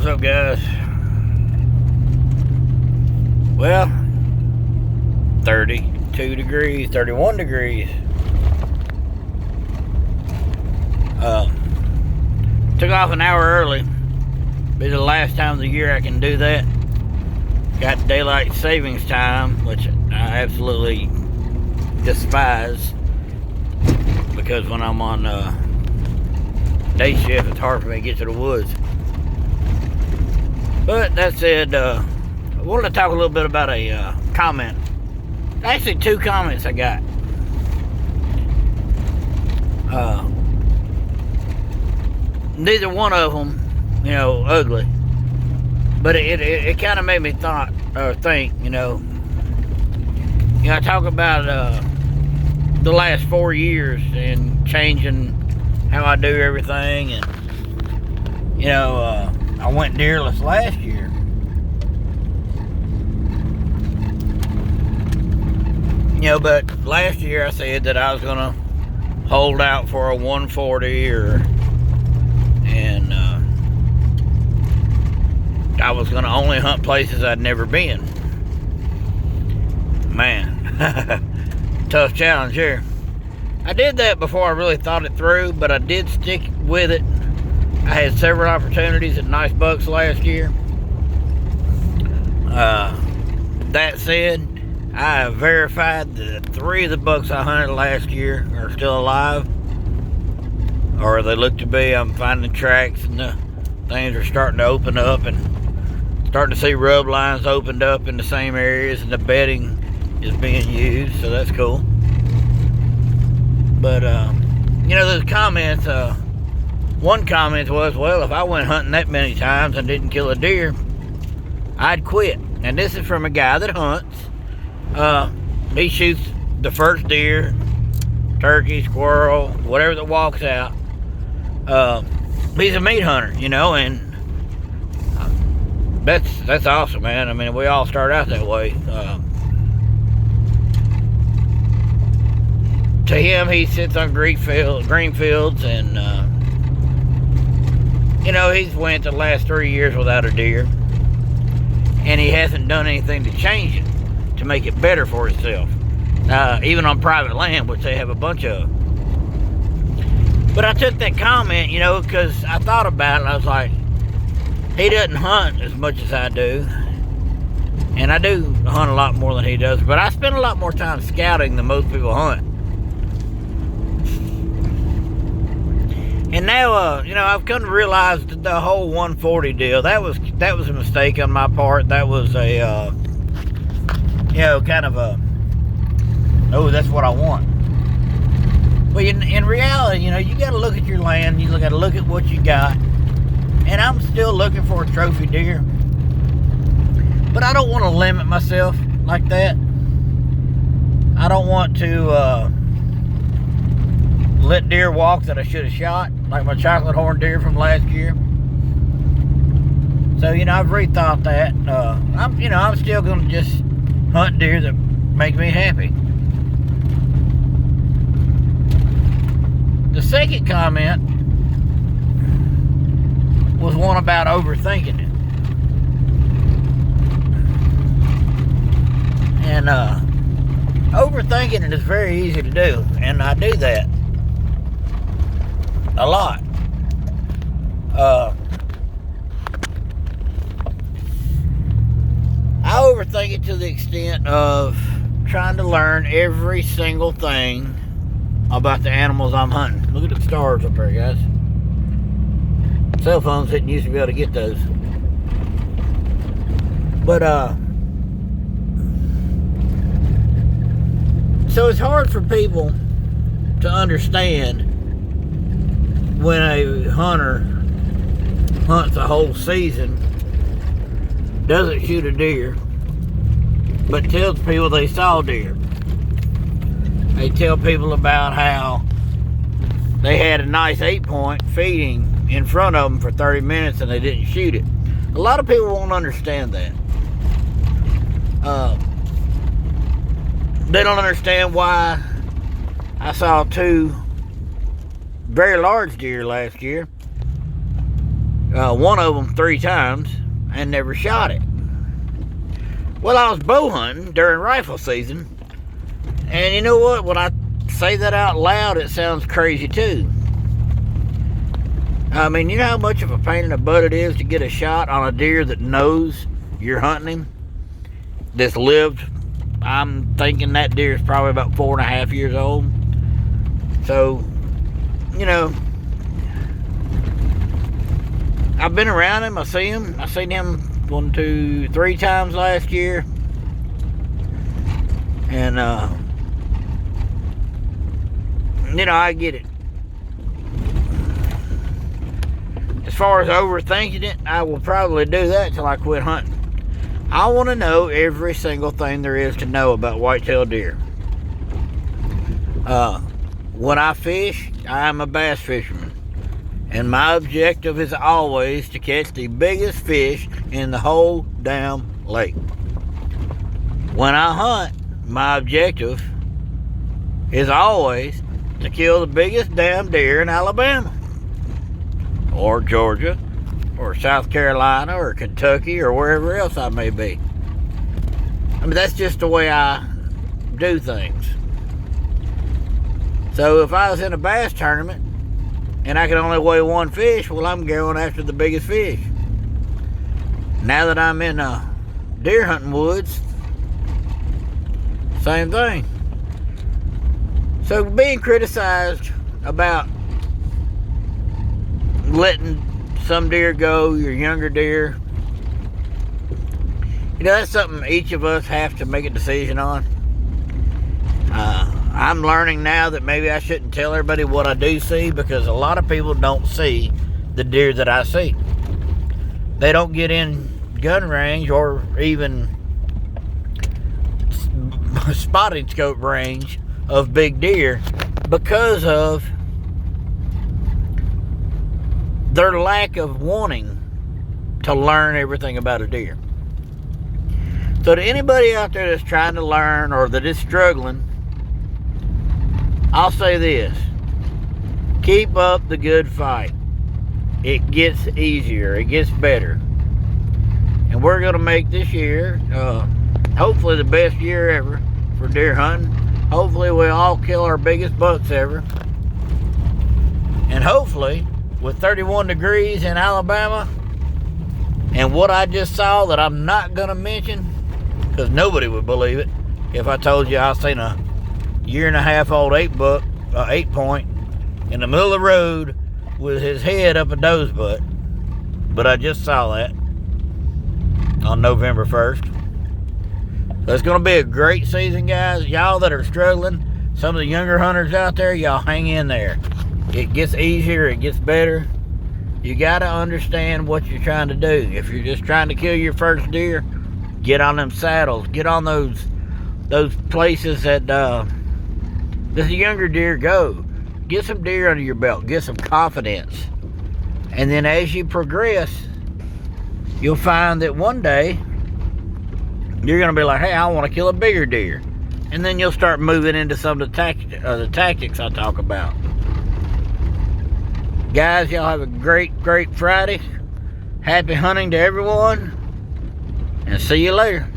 up, guys? Well, 32 degrees, 31 degrees. Took off an hour early. Be the last time of the year I can do that. Got daylight savings time, which I absolutely despise, because when I'm on day shift, it's hard for me to get to the woods. But that said, I wanted to talk a little bit about a comment. Actually, two comments I got. Neither one of them, ugly. But it kind of made me think, I talk about the last 4 years and changing how I do everything, and I went deerless last year. But last year I said that I was gonna hold out for a 140, and I was gonna only hunt places I'd never been. Man, tough challenge here. I did that before I really thought it through, but I did stick with it. I had several opportunities at nice bucks last year. That said, I have verified that 3 of the bucks I hunted last year are still alive, or they look to be. I'm finding tracks, and the things are starting to open up, and starting to see rub lines opened up in the same areas, and the bedding is being used, so that's cool. But those comments, one comment was, well, if I went hunting that many times and didn't kill a deer, I'd quit. And this is from a guy that hunts. He shoots the first deer, turkey, squirrel, whatever that walks out. He's a meat hunter, and that's awesome, man. I mean, we all start out that way. To him, he sits on green fields, and he's went the last 3 years without a deer, and he hasn't done anything to change it, to make it better for himself. Even on private land, which they have a bunch of. But I took that comment, because I thought about it, and I was like, he doesn't hunt as much as I do, and I do hunt a lot more than he does, but I spend a lot more time scouting than most people hunt. And now, I've come to realize that the whole 140 deal, that was a mistake on my part. That was a, kind of a, oh, that's what I want. But in reality, you got to look at your land. You got to look at what you got. And I'm still looking for a trophy deer. But I don't want to limit myself like that. I don't want to let deer walk that I should have shot, like my chocolate horn deer from last year. So, I've rethought that. I'm still going to just hunt deer that make me happy. The second comment was one about overthinking it. And overthinking it is very easy to do, and I do that a lot. I overthink it to the extent of trying to learn every single thing about the animals I'm hunting. Look at the stars up there, guys. Cell phones didn't used to be able to get those. But so it's hard for people to understand when a hunter hunts a whole season, doesn't shoot a deer, but tells people they saw deer. They tell people about how they had a nice 8-point feeding in front of them for 30 minutes and they didn't shoot it. A lot of people won't understand that. They don't understand why I saw 2 very large deer last year one of them 3 times and never shot it. Well, I was bow hunting during rifle season, and you know what? When I say that out loud, it sounds crazy too. I mean, you know how much of a pain in the butt it is to get a shot on a deer that knows you're hunting him? That's lived. I'm thinking that deer is probably about 4.5 years old. So, you know, I've been around him. I see him. I seen him 1, 2, 3 times last year. And, you know, I get it. As far as overthinking it, I will probably do that till I quit hunting. I want to know every single thing there is to know about white-tailed deer. When I fish, I'm a bass fisherman. And my objective is always to catch the biggest fish in the whole damn lake. When I hunt, my objective is always to kill the biggest damn deer in Alabama, or Georgia, or South Carolina, or Kentucky, or wherever else I may be. I mean, that's just the way I do things. So if I was in a bass tournament and I could only weigh 1 fish, well, I'm going after the biggest fish. Now that I'm in deer hunting woods, same thing. So being criticized about letting some deer go, your younger deer, you know, that's something each of us have to make a decision on. I'm learning now that maybe I shouldn't tell everybody what I do see, because a lot of people don't see the deer that I see. They don't get in gun range or even spotting scope range of big deer because of their lack of wanting to learn everything about a deer. So to anybody out there that's trying to learn or that is struggling, I'll say this: keep up the good fight. It gets easier, it gets better. And we're going to make this year hopefully the best year ever for deer hunting. Hopefully we all kill our biggest bucks ever. And hopefully with 31 degrees in Alabama and what I just saw that I'm not going to mention, because nobody would believe it if I told you I seen a 1.5-year-old 8-point in the middle of the road with his head up a doe's butt. But I just saw that on November 1st. So it's going to be a great season, guys. Y'all that are struggling, some of the younger hunters out there, y'all hang in there. It gets easier, it gets better. You got to understand what you're trying to do. If you're just trying to kill your first deer, get on them saddles. Get on those places that the younger deer go. Get some deer under your belt. Get some confidence. And then as you progress, you'll find that one day you're going to be like, hey, I want to kill a bigger deer. And then you'll start moving into some of the tactics I talk about. Guys, y'all have a great Friday. Happy hunting to everyone. And see you later.